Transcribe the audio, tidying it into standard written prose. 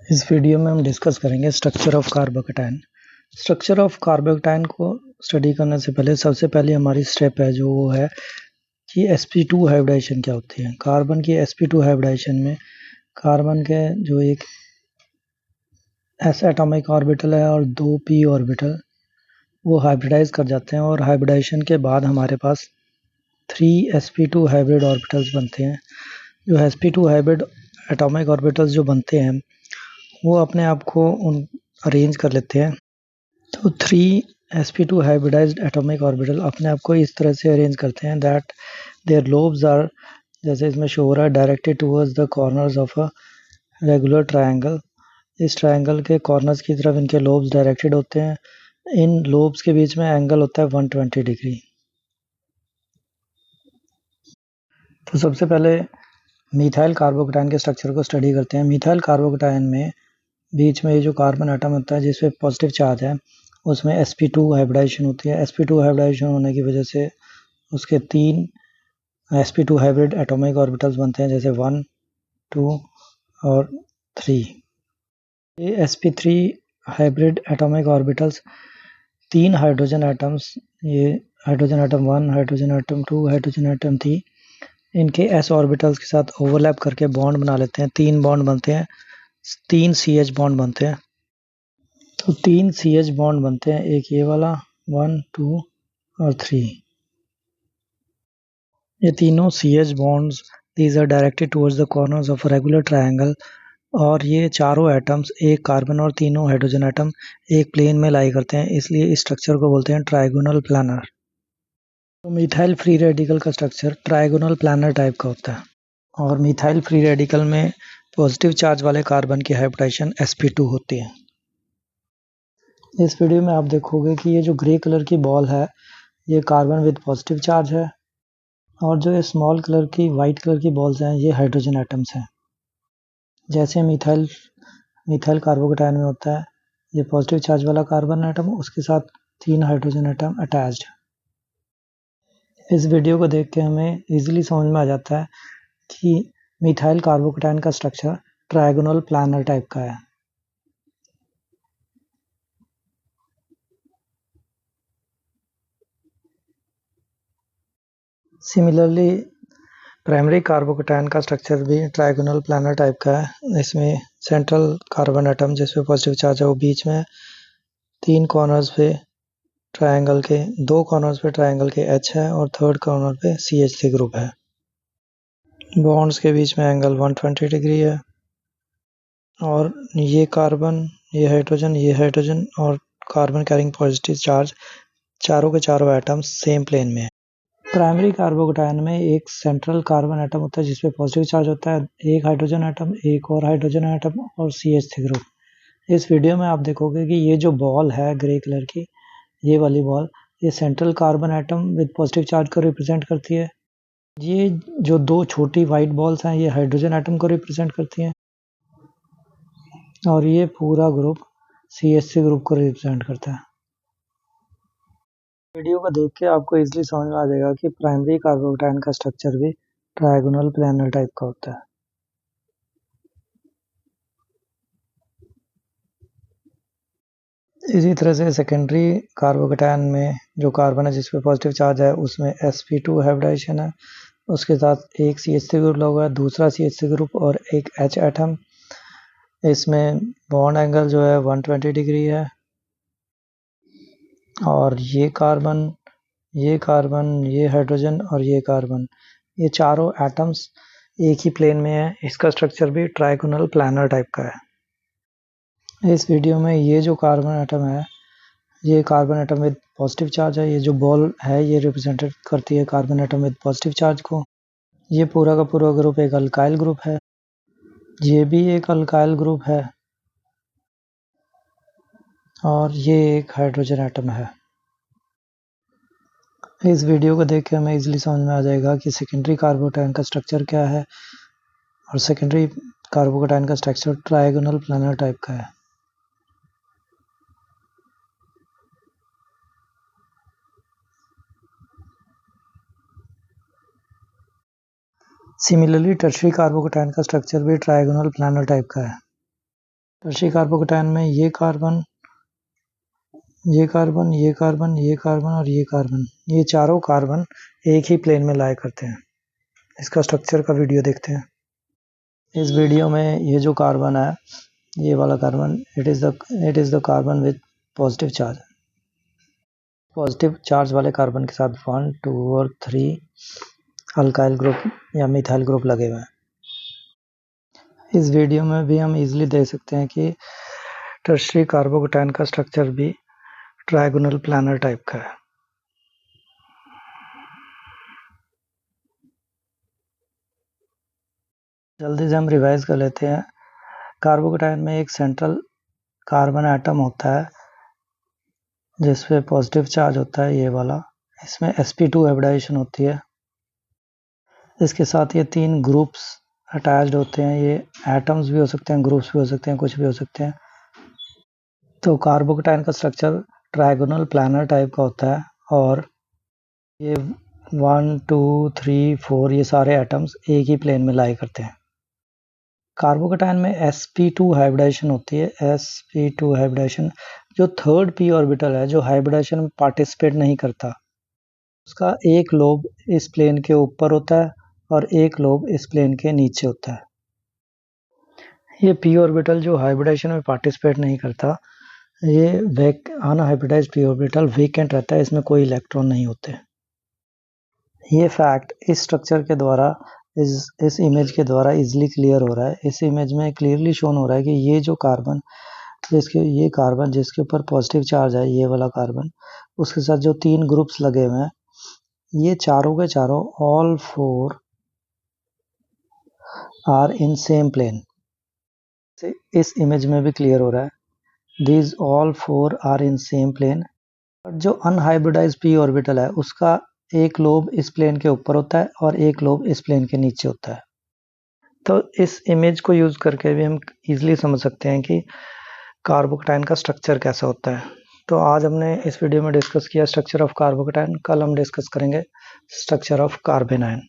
इस वीडियो में हम डिस्कस करेंगे structure of carbocation. Structure of carbocation को स्टडी करने से पहले सबसे पहले हमारी स्टेप है जो वो है कि sp2 हाइब्रिडाइजेशन क्या होती है। कार्बन की sp2 हाइब्रिडाइजेशन में कार्बन के जो एक s एटॉमिक ऑर्बिटल है और 2 p ऑर्बिटल वो हाइब्रिडाइज कर जाते हैं और हाइब्रिडाइजेशन के बाद हमारे पास 3 sp2 हाइब्रिड ऑर्बिटल्स बनते हैं। जो sp2 हाइब्रिड एटॉमिक ऑर्बिटल्स जो बनते हैं वो अपने आप को अरेंज कर लेते हैं। तो 3 sp2 हाइब्रिडाइज्ड एटॉमिक ऑर्बिटल अपने आप को इस तरह से अरेंज करते हैं दैट देयर लोब्स आर, जैसे इसमें शो हो रहा है, directed towards the corners of a regular triangle. इस ट्रायंगल के कॉर्नर्स की तरफ इनके लोब्स डायरेक्टेड होते हैं। इन लोब्स के बीच में एंगल होता है 120 डिग्री। तो सबसे पहले मिथाइल कार्बोकेटायन के स्ट्रक्चर को स्टडी करते हैं। मिथाइल कार्बोकेटायन में बीच में ये जो कार्बन एटम होता है जिस पे पॉजिटिव चार्ज है उसमें sp2 हाइब्रिडाइजेशन होती है। sp2 हाइब्रिडाइजेशन होने की वजह से उसके 3 sp2 हाइब्रिड एटॉमिक ऑर्बिटल्स बनते हैं, जैसे 1, 2 और 3। ये sp3 hybrid atomic orbitals 3 hydrogen atoms, ये hydrogen atom 1, hydrogen atom 2, hydrogen atom 3, इनके s ऑर्बिटल्स के साथ ओवरलैप करके बॉन्ड बना लेते हैं। 3 बॉन्ड बनते हैं, 3 CH बॉन्ड बनते हैं। तो 3 CH बॉन्ड बनते हैं, एक ये वाला 1, 2 और 3। ये तीनों CH bonds these are directed towards the corners of a regular triangle, और ये चारों एटम्स, एक कार्बन और तीनों हाइड्रोजन एटम, एक प्लेन में लाई करते हैं, इसलिए इस स्ट्रक्चर को बोलते हैं ट्राइगोनल प्लानर। तो मिथाइल फ्री रेडिकल का स्ट्रक्चर ट्राइगोनल प्लानर टाइप का होता है, और मिथाइल फ्री रेडिकल में पॉजिटिव चार्ज वाले कार्बन की हाइब्रिडाइजेशन sp2 होती है। इस वीडियो में आप देखोगे कि ये जो ग्रे कलर की बॉल है ये कार्बन विद पॉजिटिव चार्ज है, और जो ये स्मॉल कलर की वाइट कलर की बॉल्स हैं ये हाइड्रोजन एटम्स हैं। जैसे मिथाइल कार्बोकेटायन में होता है, ये पॉजिटिव चार्ज वाला कार्बन एटम, उसके साथ 3 हाइड्रोजन एटम अटैच्ड। इस वीडियो को देख के हमें इजीली समझ में आ जाता है कि मिथाइल कार्बोकेटायन का स्ट्रक्चर ट्रायगोनल प्लानर टाइप का है। सिमिलरली प्राइमरी कार्बोकेटायन का स्ट्रक्चर भी ट्रायगोनल प्लानर टाइप का है। इसमें सेंट्रल कार्बन एटम जिसपे पॉजिटिव चार्ज है वो बीच में, 3 कॉर्नर्स पे ट्रायंगल के, 2 कॉर्नर्स पे ट्रायंगल के H है और थर्ड कॉर्नर पे CH3 ग्रुप है। बॉन्ड्स के बीच में एंगल 120 डिग्री है, और ये कार्बन, ये हाइड्रोजन और कार्बन कैरिंग पॉजिटिव चार्ज, चारों के चारों एटम्स सेम प्लेन में है। प्राइमरी कार्बोकेटायन में एक सेंट्रल कार्बन एटम होता है जिसपे पॉजिटिव चार्ज होता है, एक हाइड्रोजन एटम, एक और हाइड्रोजन एटम और CH3 ग्रुप। इस वीडियो में आप देखोगे कि ये जो बॉल है ग्रे कलर की, ये वाली बॉल, ये central carbon atom with positive charge को रिप्रेजेंट करती है। ये जो 2 छोटी वाइट बॉल्स हैं ये हाइड्रोजन एटम को रिप्रेजेंट करती हैं, और ये पूरा ग्रुप CH3 ग्रुप को रिप्रेजेंट करता है। वीडियो को देख के आपको इजीली समझ में आ जाएगा कि प्राइमरी कार्बोकेटायन का स्ट्रक्चर भी ट्रायगोनल प्लानर टाइप का होता है। इसी तरह से सेकेंडरी कार्बोकेटायन में जो कार्बन है जिसपे पॉजिटिव चार्ज है उसमें sp2 हाइब्रिडाइजेशन है, उसके साथ एक CH3 ग्रुप लगा हुआ है, दूसरा CH3 ग्रुप और एक H एटम। इसमें बॉन्ड एंगल जो है 120 डिग्री है, और ये कार्बन, ये हाइड्रोजन और ये कार्बन, ये चारों एटम्स एक ही प्लेन में है। इसका स्ट्रक्चर भी ट्राइगोनल प्लानर टाइप का है। इस वीडियो में ये जो कार्बन एटम है ये carbon atom with positive charge है। ये जो बॉल है ये रिप्रेजेंट करती है carbon atom with positive charge को। ये पूरा का पूरा ग्रुप एक अल्काइल ग्रुप है, ये भी एक अल्काइल ग्रुप है, और ये एक हाइड्रोजन एटम है। इस वीडियो को देख के हमें इजीली समझ में आ जाएगा कि सेकेंडरी कार्बोकेटायन का स्ट्रक्चर क्या है, और सेकेंडरी कार्बोकेटायन का स्ट्रक्चर ट्रायगोनल प्लानर टाइप का है। सिमिलरली टर्शियरी कार्बोकेटायन का स्ट्रक्चर भी ट्रायगोनल प्लानर टाइप का है। टर्शियरी कार्बोकेटायन में ये कार्बन, ये कार्बन, ये कार्बन, ये कार्बन और ये कार्बन, ये चारों कार्बन एक ही प्लेन में लाई करते हैं। इसका स्ट्रक्चर का वीडियो देखते हैं। इस वीडियो में ये जो कार्बन है, ये वाला carbon, it is the carbon with positive charge. Positive charge वाले कार्बन के साथ 1, 2 और 3 अल्काइल ग्रुप या मिथाइल ग्रुप लगे हुए हैं। इस वीडियो में भी हम इजीली देख सकते हैं कि टर्शियरी कार्बोकेटायन का स्ट्रक्चर भी ट्रायगोनल प्लानर टाइप का है। जल्दी से हम रिवाइज कर लेते हैं। कार्बोकेटायन में एक सेंट्रल कार्बन एटम होता है जिसपे पॉजिटिव चार्ज होता है, ये वाला। इसमें sp2 हाइब्रिडाइजेशन होती है। इसके साथ ये 3 ग्रुप्स अटैच्ड होते हैं। ये एटम्स भी हो सकते हैं, ग्रुप्स भी हो सकते हैं, कुछ भी हो सकते हैं। तो कार्बोकेटायन का स्ट्रक्चर ट्रायगोनल प्लानर टाइप का होता है और ये 1, 2, 3, 4 ये सारे एटम्स एक ही प्लेन में लाई करते हैं। कार्बोकेटायन में sp2 हाइब्रिडाइजेशन होती है। sp2 हाइब्रिडाइजेशन जो थर्ड p ऑर्बिटल है, जो हाइब्रिडाइजेशन में पार्टिसिपेट नहीं करता, उसका एक लोब इस प्लेन के ऊपर होता है और एक लोब इस प्लेन के नीचे होता है। ये p ऑर्बिटल जो हाइब्रिडाइजेशन में पार्टिसिपेट नहीं करता, ये अनहाइब्रिडाइज्ड p ऑर्बिटल वेकेंट रहता है, इसमें कोई इलेक्ट्रॉन नहीं होते। ये फैक्ट इस स्ट्रक्चर के द्वारा, इस इमेज के द्वारा इजीली क्लियर हो रहा है। इस इमेज में क्लियरली शोन हो रहा है कि ये जो कार्बन, जिसके ऊपर पॉजिटिव चार्ज है, ये वाला कार्बन, उसके साथ जो 3 ग्रुप्स लगे हुए हैं, ये चारों के चारों all 4 are in same plane. इस इमेज में भी क्लियर हो रहा है, these all 4 are in same plane. जो अनहाइब्रिडाइज्ड p ऑर्बिटल है, उसका एक लोब इस प्लेन के ऊपर होता है और एक लोब इस प्लेन के नीचे होता है। तो इस इमेज को यूज करके भी हम इजीली समझ सकते हैं कि कार्बोकेटायन का स्ट्रक्चर कैसा होता है। तो आज हमने इस वीडियो में डिस्कस किया स्ट्रक्चर ऑफ कार्बोकेटायन। कल हम डिस्कस करेंगे स्ट्रक्चर ऑफ कार्बेनायन।